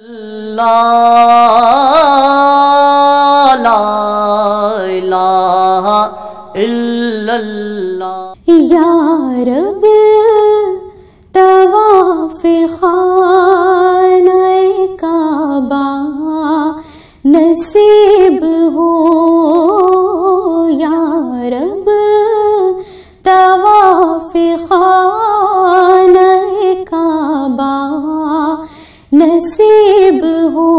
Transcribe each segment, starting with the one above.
لا الہ الا اللہ۔ یا رب طواف خانہ کعبہ نصیب ہو، یا رب طواف خانہ کعبہ نصیب ہو،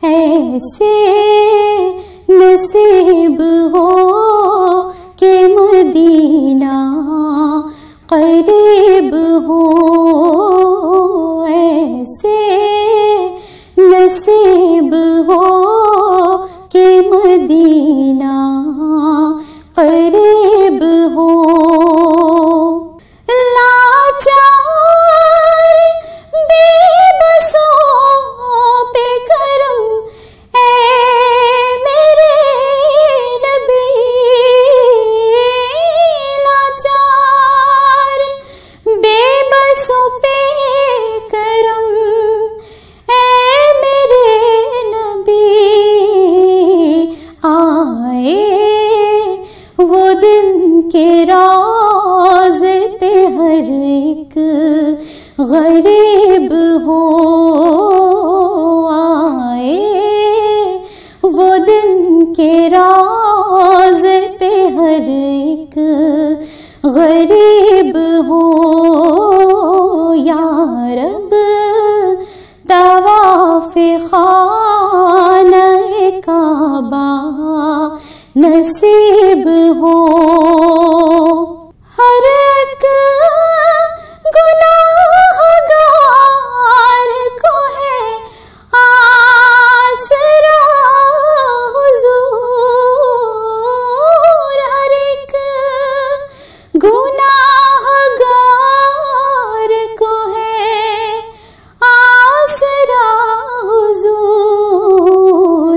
ایسے نصیب ہو کہ مدینہ قریب ہو، ایسے نصیب ہو کہ مدینہ قریب ہو۔ لاچار بے بسوں پہ کرم اے میرے نبی، لاچار بے بسوں پہ کرم اے میرے نبی، آئے وہ دن کے راز پہ ہر ایک غریب ہو، آئے وہ دن کے راز پہ ہر ایک غریب ہو، یا رب طواف خانہ کعبہ نصیب ہو۔ ہر ایک گناہ گار کو ہے آسرا حضور، ہر ایک گناہ گار کو ہے آسرا حضور،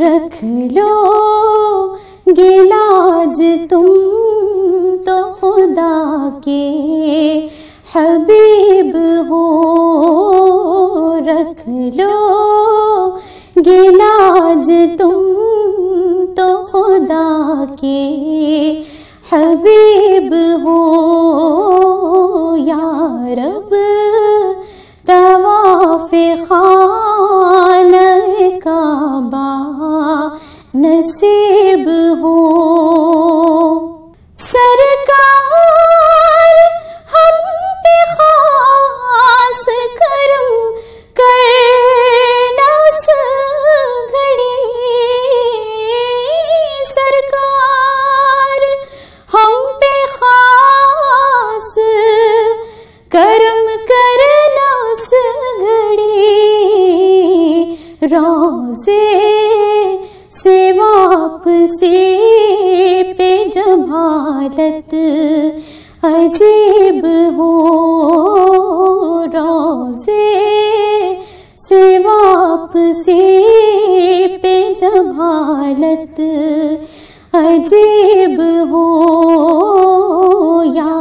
رکھ لو گلاج تم تو خدا کے حبیب ہو، رکھ لو گلاج تم تو خدا کے حبیب ہو، یا رب طواف خانہ کعبہ نصیب ہو۔ سرکار ہم پہ خاص کرم کرنا اس گھڑی، سرکار ہم پہ خاص کرم کرنا اس گھڑی، روزے سے واپسی پہ جب حالت عجیب ہو، روزے سے واپسی پہ جب حالت عجیب ہو، یا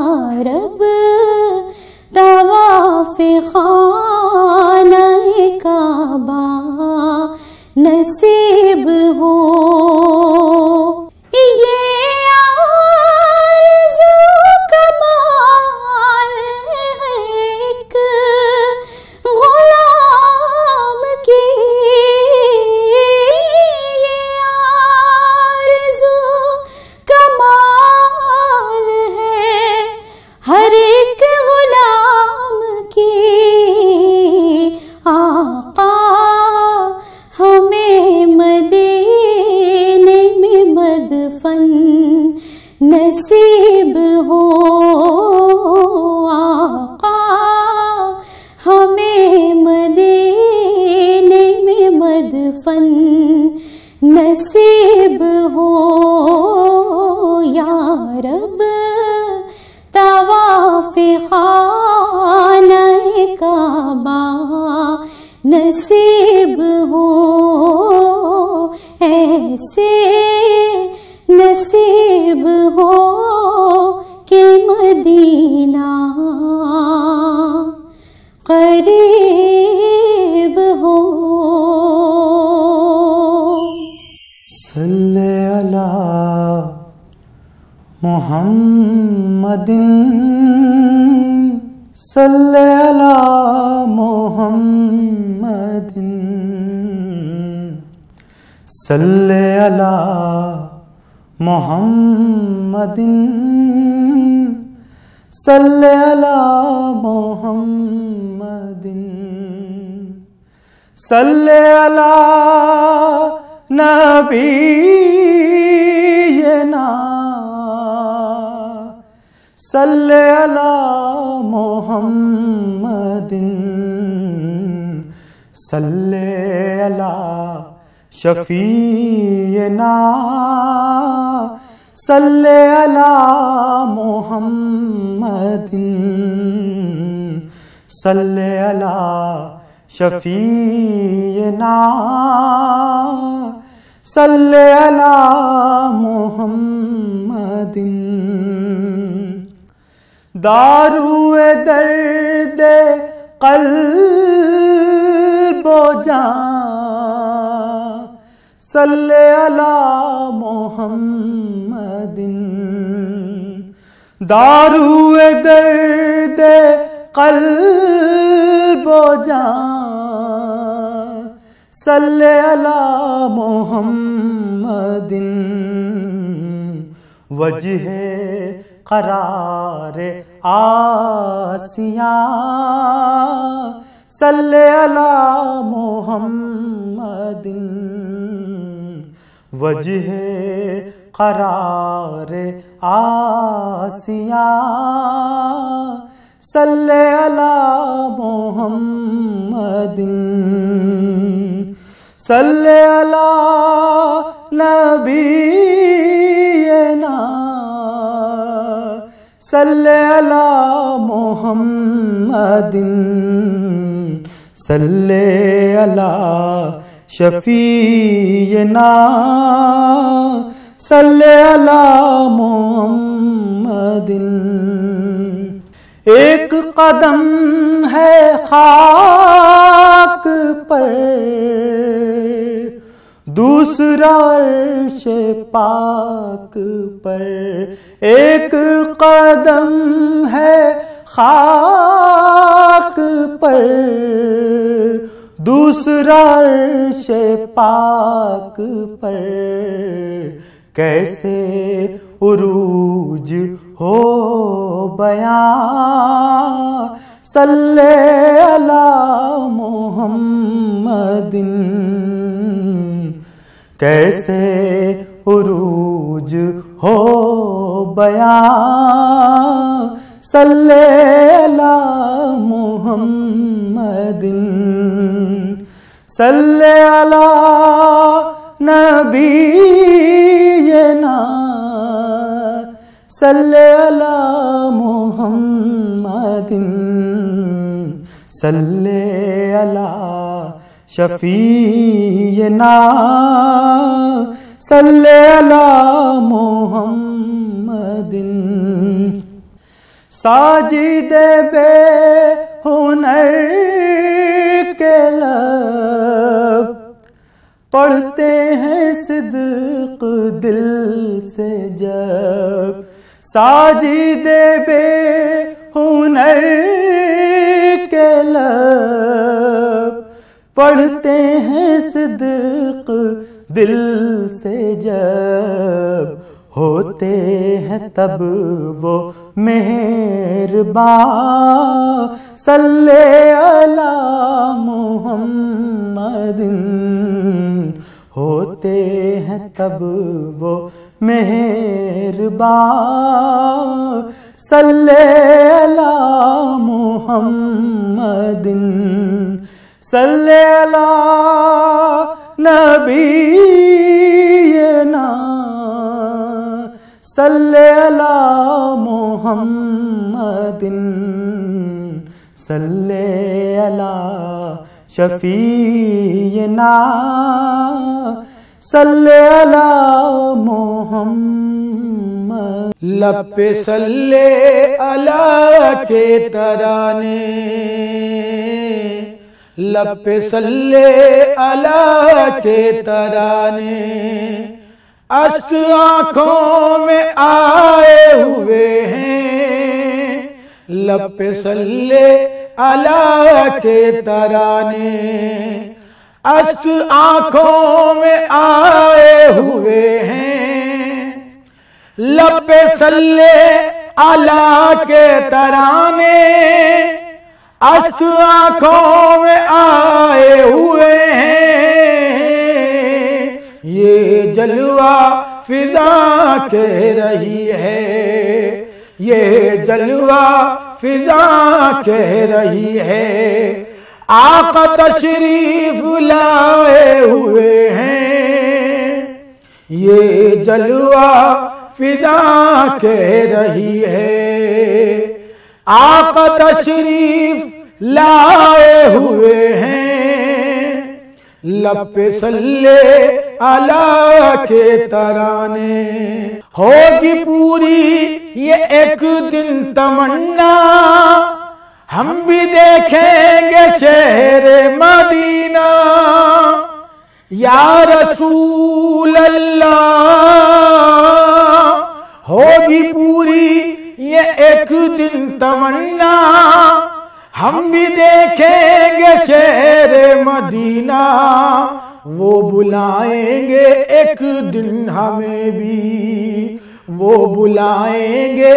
رب طواف خانہ کعبہ نصیب ہو۔ یہ آرزو کمال ہے ہر ایک غلام کی، یہ آرزو کمال ہے ہر ایک غلام کی، آقا ہمیں مدینے میں مدفن نصیب ہو، آقا ہمیں مدینے میں مدفن نصیب ہو، یا رب طواف خانہ کعبہ نصیب ہو، ایسے نصیب ہو کہ مدینہ قریب محمد صلی علی محمد صلی علی محمد صلی علی محمد صلی علی نبینا صلی علی محمد صلی علی شفیعنا صلی علی محمد صلی علی شفیعنا صلی علی محمد دارو درد قلب و جان صلی علی محمد دارو درد قلب و جان صلی علی محمد وجہ قرار آسیاں صلی علی محمد وجہ قرار آسیاں صلی علی محمد صلی علی نبینا صلی علی محمد صلی علی شفیعنا صلی علی محمد ایک قدم ہے خاک پر دوسرا عرش پاک پر ایک قدم ہے خاک پر دوسرا عرش پاک پر کیسے عروج ہو بیان صلی علی محمد کیسے عروج ہو بیان صلی علی محمد صلی علی نبینا صلی علی محمد صلی علی شفیعنا صلی علی محمد ساجد بے ہنر کے لب پڑھتے ہیں صدق دل سے جب ساجد بے ہنر کے لب پڑھتے ہیں صدق دل سے جب ہوتے ہیں تب وہ مہربان صلی علی محمد ہوتے ہیں تب وہ مہربان صلی علی محمد صلی علی نبینا صلی علی محمد صلی علی شفیعنا صلی علی محمد لب پہ صلی علی کے ترانے لب پہ صلی علی کے ترانے اشک آنکھوں میں آئے ہوئے ہیں، لب پہ صلی علی کے ترانے، اشک آنکھوں میں آئے ہوئے ہیں، لب پہ صلی علی کے ترانے، اشک آنکھوں میں آئے ہوئے ہیں، یہ جلوہ فضا کہہ رہی ہے، یہ جلوہ فضا کہہ رہی ہے، آقا تشریف لائے ہوئے ہیں، یہ جلوہ فضا کہہ رہی ہے، آقا تشریف لائے ہوئے ہیں، لب پہ صلی علی کے ترانے، ہوگی پوری یہ ایک دن تمنا، ہم بھی دیکھیں گے شہر مدینہ، یا رسول اللہ، ہوگی پوری یہ ایک دن تمنا، ہم بھی دیکھیں گے شہر مدینہ، وہ بلائیں گے ایک دن ہمیں بھی، وہ بلائیں گے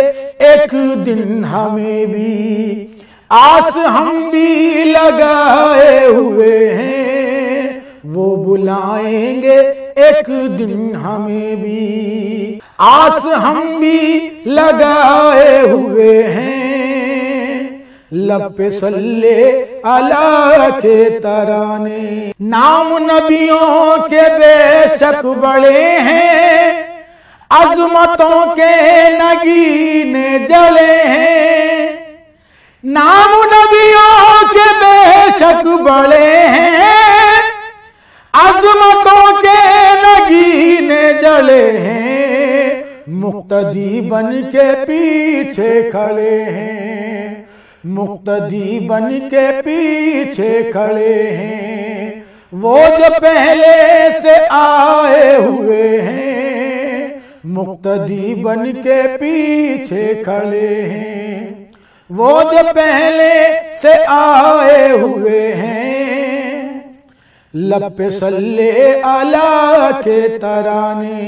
ایک دن ہمیں بھی، آس ہم بھی لگائے ہوئے ہیں، وہ بلائیں گے ایک دن ہمیں بھی، آس ہم بھی لگائے ہوئے ہیں، لب پہ صلی علی کے ترانے، نام نبیوں کے بے شک بڑے ہیں، عظمتوں کے نگینے جلے ہیں، نام نبیوں کے بے شک بڑے ہیں، عظمتوں کے نگینے جلے ہیں، مقتدی بن کے پیچھے کھڑے ہیں، مقتدی بن کے پیچھے کھڑے ہیں، وہ جو پہلے سے آئے ہوئے ہیں، مقتدی بن کے پیچھے کھڑے ہیں، وہ جو پہلے سے آئے ہوئے ہیں، لب پہ صلی علی کے ترانے،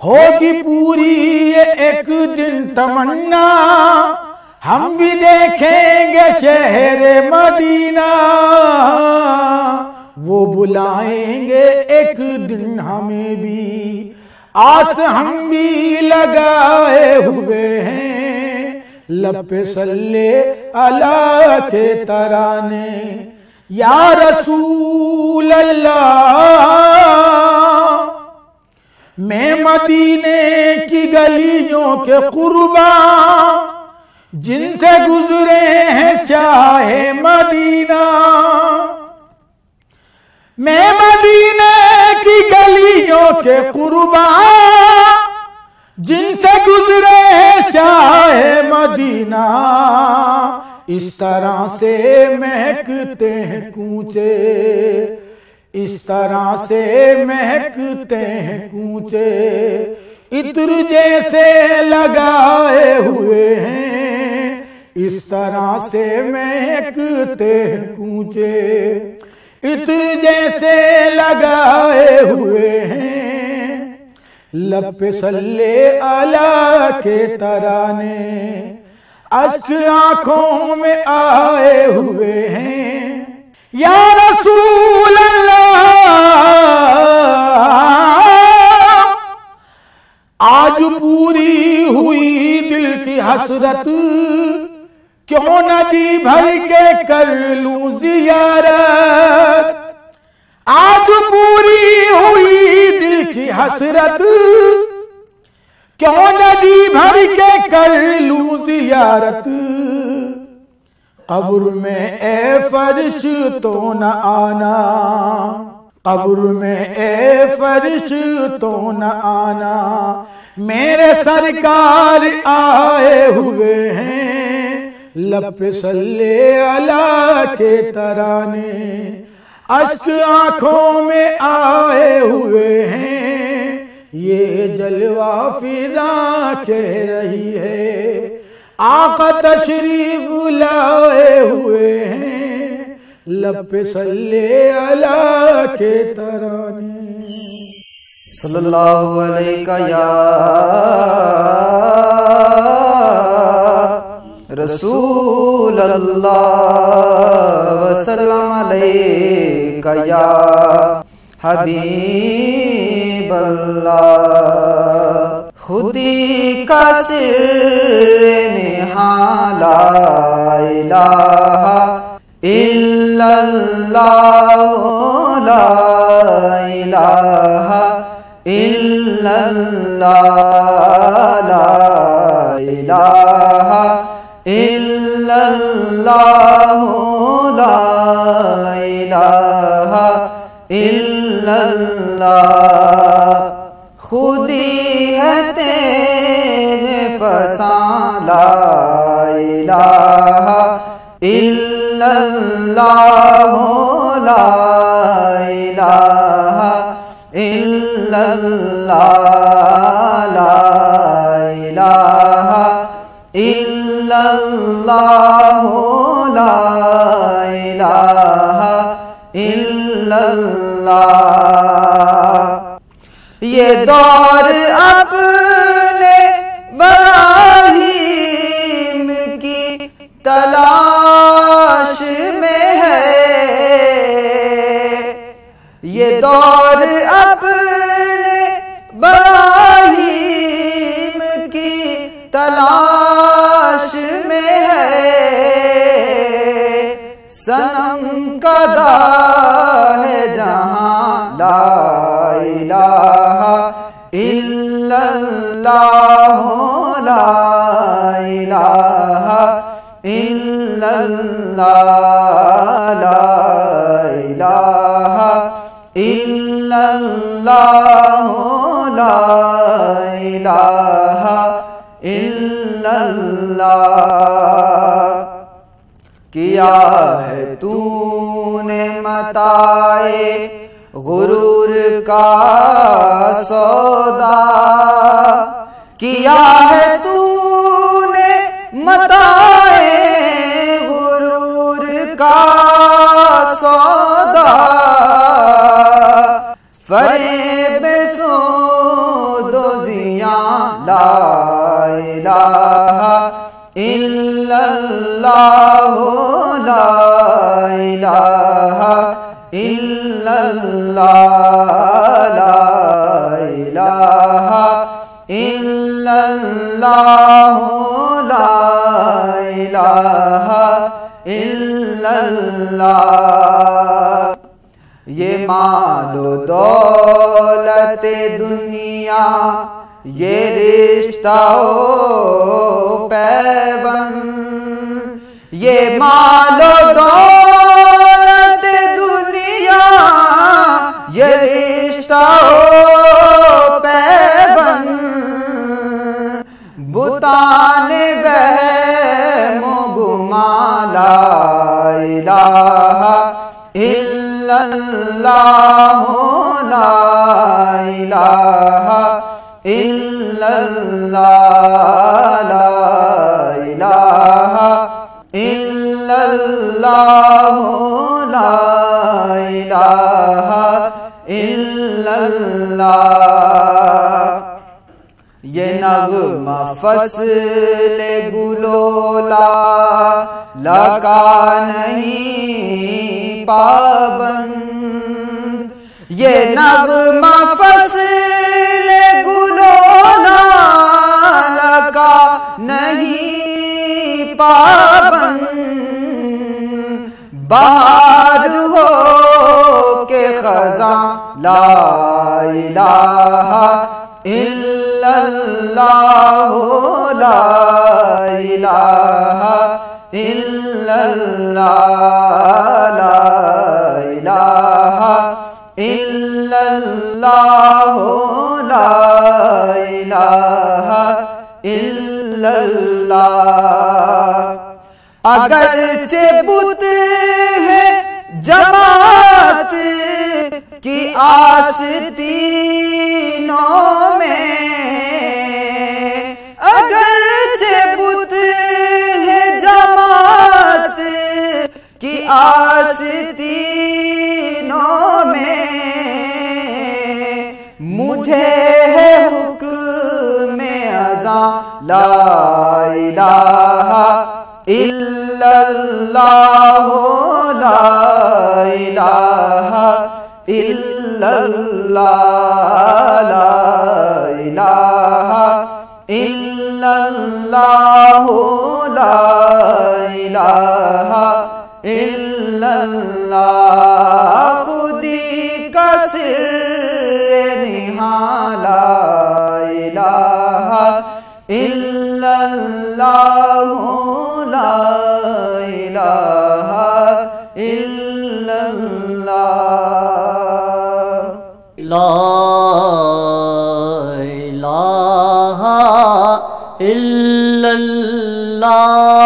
ہوگی پوری یہ ایک دن تمنا، ہم بھی دیکھیں گے شہر مدینہ، وہ بلائیں گے ایک دن ہمیں بھی، آس ہم بھی لگائے ہوئے ہیں، لب پہ صلی علی کے ترانے، یا رسول اللہ، میں مدینے کی گلیوں کے قرباں، جن سے گزرے ہیں شاہ مدینہ، میں مدینے کی گلیوں کے قرباں، جن سے گزرے ہیں شاہ مدینہ، اس طرح سے مہکتے ہیں کوچے، اس طرح سے مہکتے ہیں کوچے، عطر جیسے لگائے ہوئے ہیں، اس طرح سے مہکتے ہیں کوچے، عطر جیسے لگائے ہوئے ہیں، لب پہ صلی علی کے ترانے، اشک آنکھوں میں آئے ہوئے ہیں، یا رسول اللہ، آج پوری ہوئی دل کی حسرت، کیوں نہ جی بھر کے کر لوں زیارت، آج پوری ہوئی دل کی حسرت، کیوں نہ جی بھر کے کر لوں زیارت، قبر میں اے فرش تو نہ آنا، قبر میں اے فرش تو نہ آنا، میرے سرکار آئے ہوئے ہیں، لب پہ صلی علی کے ترانے، اشک آنکھوں میں آئے ہوئے ہیں، یہ جلوہ فضا کہہ رہی ہے، آقا تشریف لائے ہوئے ہیں، لب پہ صلی علیہ کے ترانے۔ صلی اللہ علیہ یا رسول اللہ، وسلم علیہ یا حبیب اللہ۔ خودی کا سر نہاں لا الہ الا اللہ، لا الہ الا اللہ، لا الہ الا اللہ، لا الہ الا اللہ۔ خودی ہے تیرے فسان، لا الہ الا اللہ، لا الہ الا اللہ، لا الہ الا اللہ، لا الہ الا اللہ۔ یہ دور اپنے براہیم کی تلاش میں ہے، یہ دور اپنے براہیم کی تلاش میں ہے، صنم کا داہ جہاں، لا الہ الا اللہ، لا الہ الا اللہ، لا الہ الا اللہ، لا الہ الا اللہ۔ کیا ہے تو نے متائے غرور کا سودا، کیا ہے تو نے متائے غرور کا سودا، فریب سود و زیاں، لا الہ الا اللہ، لا الہ الا اللہ، لا الہ الا اللہ، لا الہ الا اللہ۔ یہ مال و دولت دنیا، یہ رشتہ و پیوند، یہ مال و دولت دنیا، یہ رشتہ و پیوند، بتان وہم و گمان، لا الہ الا اللہ، لا الہ الا اللہ، لا الہ الا اللہ، لا الہ الا اللہ۔ یہ نغمہ فصل گلولا لگا نہیں پابند، یہ نغمہ فصل گلولا لگا نہیں پابند، بہار ہو کے خزاں، لا الہ الا اللہ، لا الہ الا اللہ، لا الہ الا اللہ، لا الہ الا اللہ۔ اگرچہ بت ہے جماعت کی آستینوں میں اگرچہ بت ہے جماعت کی آستینوں میں، مجھے ہے حکم اذاں لا الہ الا اللہ، لا الہ الا اللہ، لا الہ الا اللہ، لا الہ الا اللہ، خودی کا سر نہاں لا الہ الا اللہ، لا الہ الا اللہ، لا الہ الا اللہ